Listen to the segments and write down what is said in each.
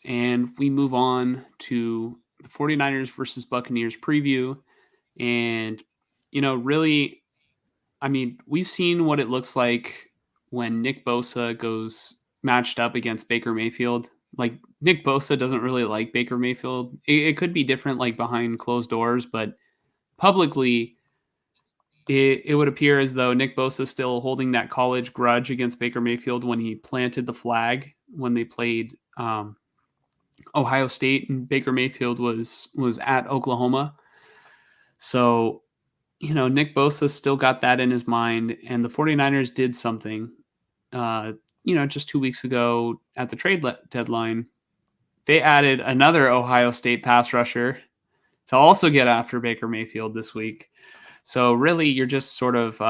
and we move on to the 49ers versus Buccaneers preview. And, really, I mean, we've seen what it looks like when Nick Bosa goes matched up against Baker Mayfield. Like, Nick Bosa doesn't really like Baker Mayfield. It could be different, like, behind closed doors, but publicly, it would appear as though Nick Bosa is still holding that college grudge against Baker Mayfield when he planted the flag when they played Ohio State, and Baker Mayfield was at Oklahoma. So, Nick Bosa still got that in his mind, and the 49ers did something, just 2 weeks ago at the trade deadline. They added another Ohio State pass rusher to also get after Baker Mayfield this week. So really, you're just sort of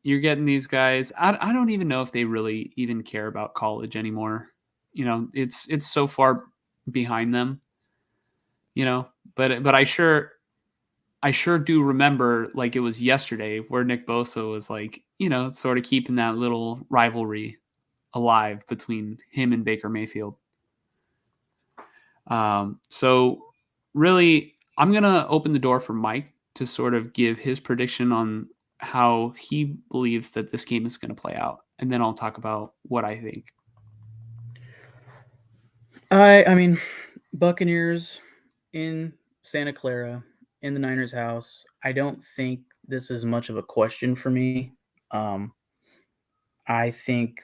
you're getting these guys. I don't even know if they really even care about college anymore. It's so far behind them. But I sure do remember like it was yesterday where Nick Bosa was like, sort of keeping that little rivalry alive between him and Baker Mayfield. So really, I'm going to open the door for Mike to sort of give his prediction on how he believes that this game is going to play out. And then I'll talk about what I think. I mean, Buccaneers in Santa Clara in the Niners' house. I don't think this is much of a question for me. I think,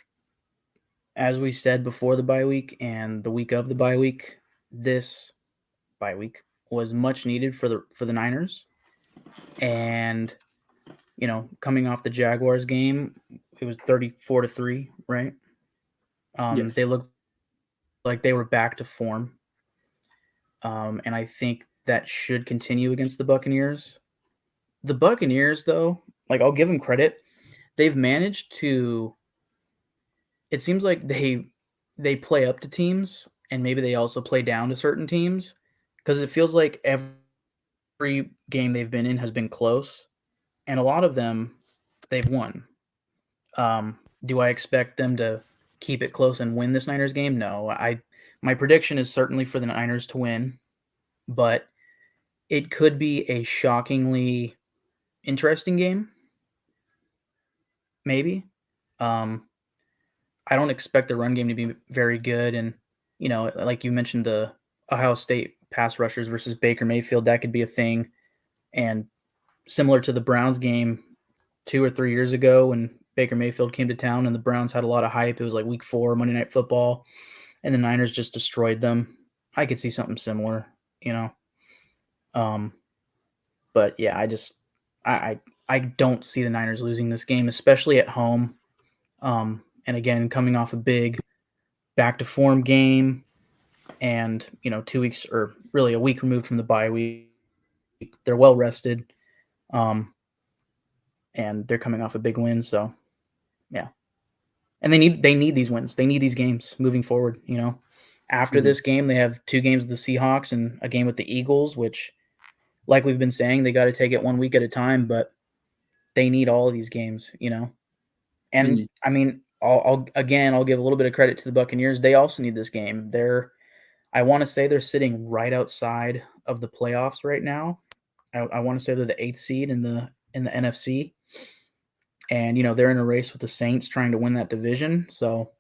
as we said before the bye week and the week of the bye week, this bye week was much needed for the Niners. And coming off the Jaguars game, it was 34-3, right? Yes. They looked like they were back to form. And I think that should continue against the Buccaneers. The Buccaneers, though, like I'll give them credit, they've managed to. It seems like they play up to teams, and maybe they also play down to certain teams, because it feels like every game they've been in has been close, and a lot of them they've won. Do I expect them to keep it close and win this Niners game? No. My prediction is certainly for the Niners to win, but it could be a shockingly interesting game, maybe. Um, I don't expect the run game to be very good, and like you mentioned, the Ohio State pass rushers versus Baker Mayfield, that could be a thing. And similar to the Browns game 2 or 3 years ago when Baker Mayfield came to town and the Browns had a lot of hype. It was like week 4, Monday Night Football, and the Niners just destroyed them. I could see something similar, you know. Um, but yeah, I don't see the Niners losing this game, especially at home. And again, coming off a big back to form game, and 2 weeks or really a week removed from the bye week, they're well rested, um, and they're coming off a big win. So yeah, and they need these wins. They need these games moving forward. After Mhm. this game, they have 2 games with the Seahawks and a game with the Eagles, which, like we've been saying, they got to take it 1 week at a time. But they need all of these games. And Mhm. I mean, I'll give a little bit of credit to the Buccaneers. They also need this game. I want to say they're sitting right outside of the playoffs right now. I want to say they're the 8th seed in the NFC, and they're in a race with the Saints trying to win that division. So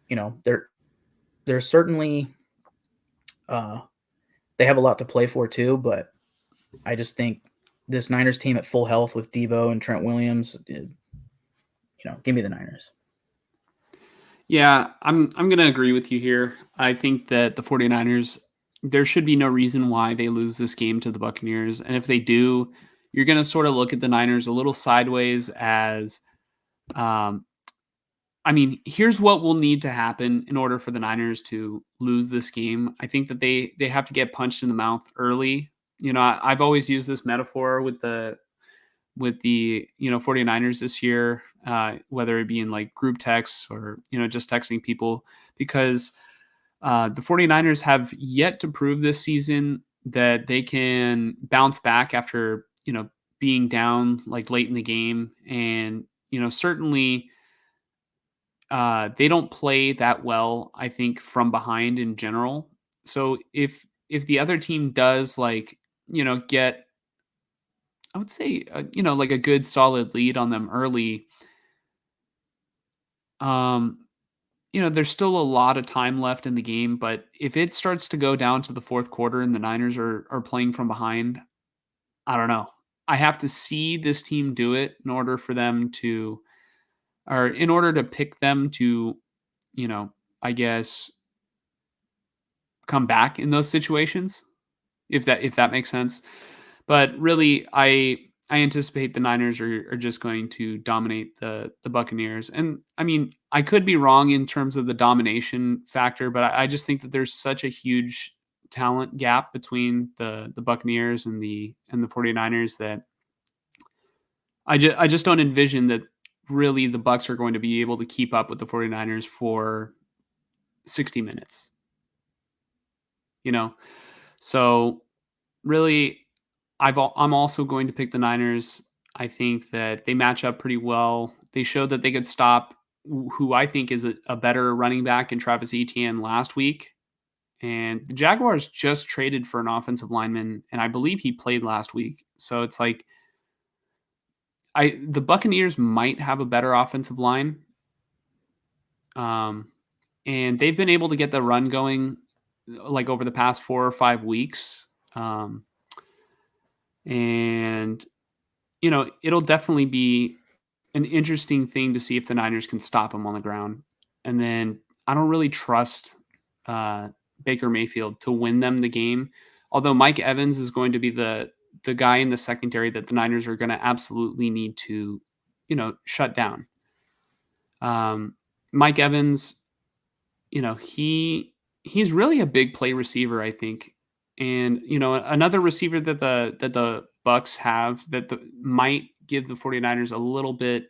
they're certainly uh, they have a lot to play for too. But I just think this Niners team at full health with Debo and Trent Williams, give me the Niners. Yeah, I'm going to agree with you here. I think that the 49ers, there should be no reason why they lose this game to the Buccaneers. And if they do, you're going to sort of look at the Niners a little sideways as um, I mean, here's what will need to happen in order for the Niners to lose this game. I think that they have to get punched in the mouth early. I've always used this metaphor with the 49ers this year, whether it be in like group texts or just texting people, because the 49ers have yet to prove this season that they can bounce back after being down like late in the game, and certainly they don't play that well, I think, from behind in general. So if the other team does get, I would say, like a good solid lead on them early, um, there's still a lot of time left in the game. But if it starts to go down to the fourth quarter and the Niners are playing from behind, I don't know. I have to see this team do it in order for them to, or in order to pick them to, you know, I guess come back in those situations, if that makes sense. But really, I anticipate the Niners are just going to dominate the Buccaneers. And I mean, I could be wrong in terms of the domination factor, but I just think that there's such a huge talent gap between the Buccaneers and the 49ers that I just don't envision that really the Bucs are going to be able to keep up with the 49ers for 60 minutes, you know? So really, I'm also going to pick the Niners. I think that they match up pretty well. They showed that they could stop who I think is a better running back in Travis Etienne last week. And the Jaguars just traded for an offensive lineman, and I believe he played last week. So it's like the Buccaneers might have a better offensive line. And they've been able to get the run going like over the past 4 or 5 weeks. And it'll definitely be an interesting thing to see if the Niners can stop him on the ground. And then I don't really trust Baker Mayfield to win them the game. Although Mike Evans is going to be the guy in the secondary that the Niners are going to absolutely need to, shut down. Mike Evans, he's really a big play receiver, I think. And another receiver that the Bucs have that might give the 49ers a little bit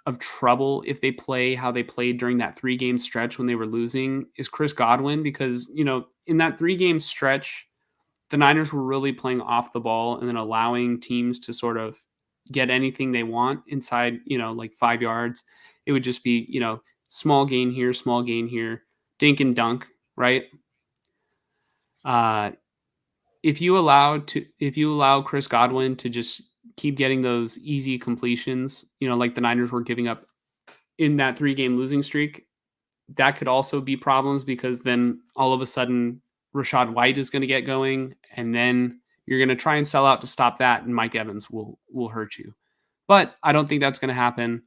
of trouble if they play how they played during that 3-game stretch when they were losing is Chris Godwin, because in that 3-game stretch the Niners were really playing off the ball and then allowing teams to sort of get anything they want inside, like 5 yards. It would just be, small gain here, dink and dunk, right? If you allow Chris Godwin to just keep getting those easy completions, like the Niners were giving up in that 3-game losing streak, that could also be problems, because then all of a sudden Rachaad White is going to get going, and then you're going to try and sell out to stop that, and Mike Evans will hurt you. But I don't think that's going to happen.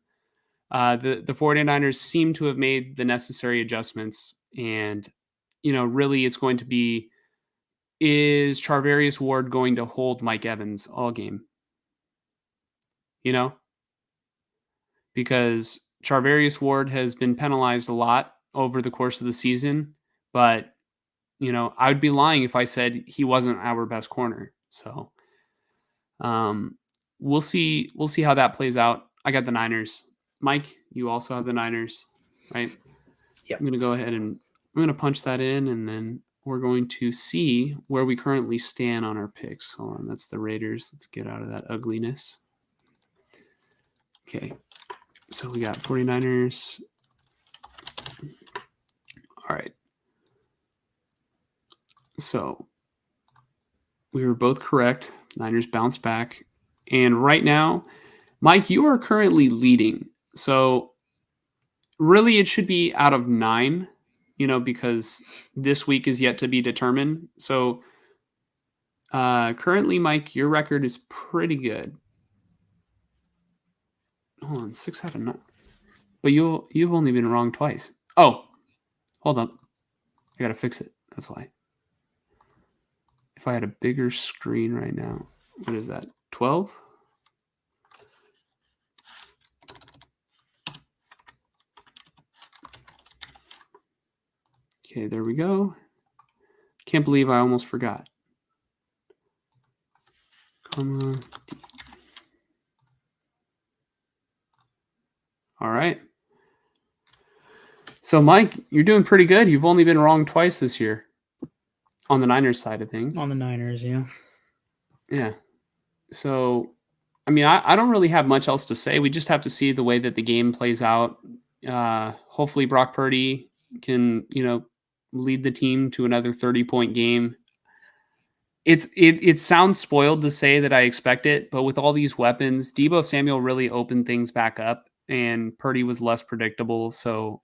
The 49ers seem to have made the necessary adjustments, and really it's going to be, is Charvarius Ward going to hold Mike Evans all game? Because Charvarius Ward has been penalized a lot over the course of the season, but I would be lying if I said he wasn't our best corner. So we'll see how that plays out. I got the Niners. Mike, you also have the Niners, right? Yeah. I'm going to go ahead and I'm going to punch that in, and then we're going to see where we currently stand on our picks. Hold on, that's the Raiders. Let's get out of that ugliness. Okay, so we got 49ers. All right. So we were both correct. Niners bounced back. And right now, Mike, you are currently leading. So really it should be out of 9, because this week is yet to be determined. So currently, Mike, your record is pretty good. Hold on, 6 out of 9. But you've only been wrong twice. Oh, hold on. I got to fix it. That's why. If I had a bigger screen right now, what is that? 12? Okay, there we go. Can't believe I almost forgot. Comma D. All right. So, Mike, you're doing pretty good. You've only been wrong twice this year on the Niners side of things. On the Niners, yeah. Yeah. So, I mean, I don't really have much else to say. We just have to see the way that the game plays out. Hopefully Brock Purdy can, lead the team to another 30-point game. It sounds spoiled to say that I expect it, but with all these weapons, Deebo Samuel really opened things back up, and Purdy was less predictable. So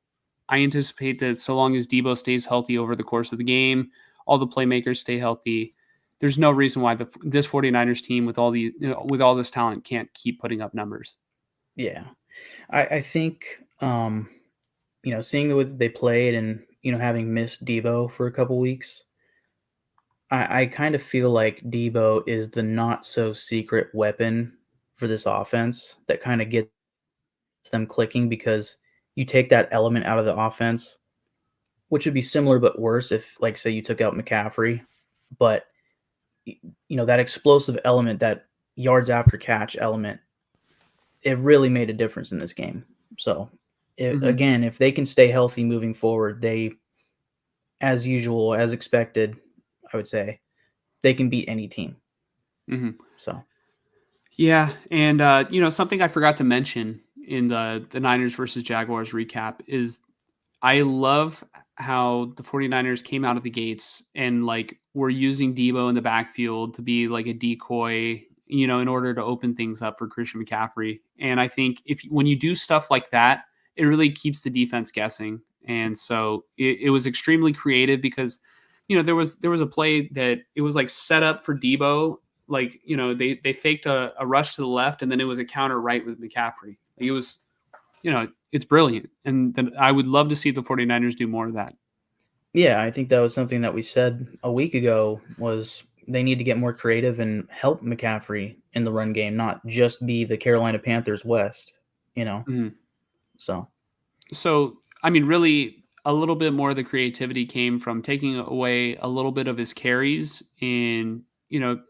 I anticipate that so long as Deebo stays healthy over the course of the game, all the playmakers stay healthy. There's no reason why this 49ers team with with all this talent can't keep putting up numbers. Yeah. I think, seeing the way that they played and, having missed Debo for a couple weeks, I kind of feel like Debo is the not so secret weapon for this offense that kind of gets them clicking because you take that element out of the offense, which would be similar but worse if, like, say, you took out McCaffrey. But, that explosive element, that yards after catch element, it really made a difference in this game. So, Hmm. again, if they can stay healthy moving forward, they, as usual, as expected, I would say, they can beat any team. Hmm. So, Yeah, and something I forgot to mention in the Niners versus Jaguars recap is I love how the 49ers came out of the gates and like were using Debo in the backfield to be like a decoy, in order to open things up for Christian McCaffrey. And I think if when you do stuff like that, it really keeps the defense guessing. And so it was extremely creative because there was a play that it was like set up for Debo. Like, they faked a rush to the left and then it was a counter right with McCaffrey. It was it's brilliant. And then I would love to see the 49ers do more of that. yeah, I think that was something that we said a week ago was they need to get more creative and help McCaffrey in the run game, not just be the Carolina Panthers West, you know? Mhm. So, So, I mean, really, a little bit more of the creativity came from taking away a little bit of his carries and,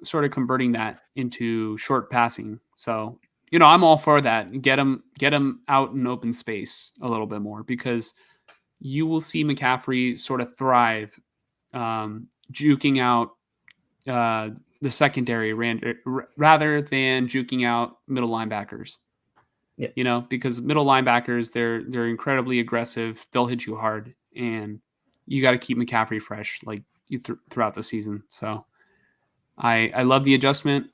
sort of converting that into short passing. So, I'm all for that. Get him out in open space a little bit more because you will see McCaffrey sort of thrive, juking out uh, the secondary rather than juking out middle linebackers. yeah. Because middle linebackers they're incredibly aggressive. They'll hit you hard, and you got to keep McCaffrey fresh like throughout the season. So I love the adjustment.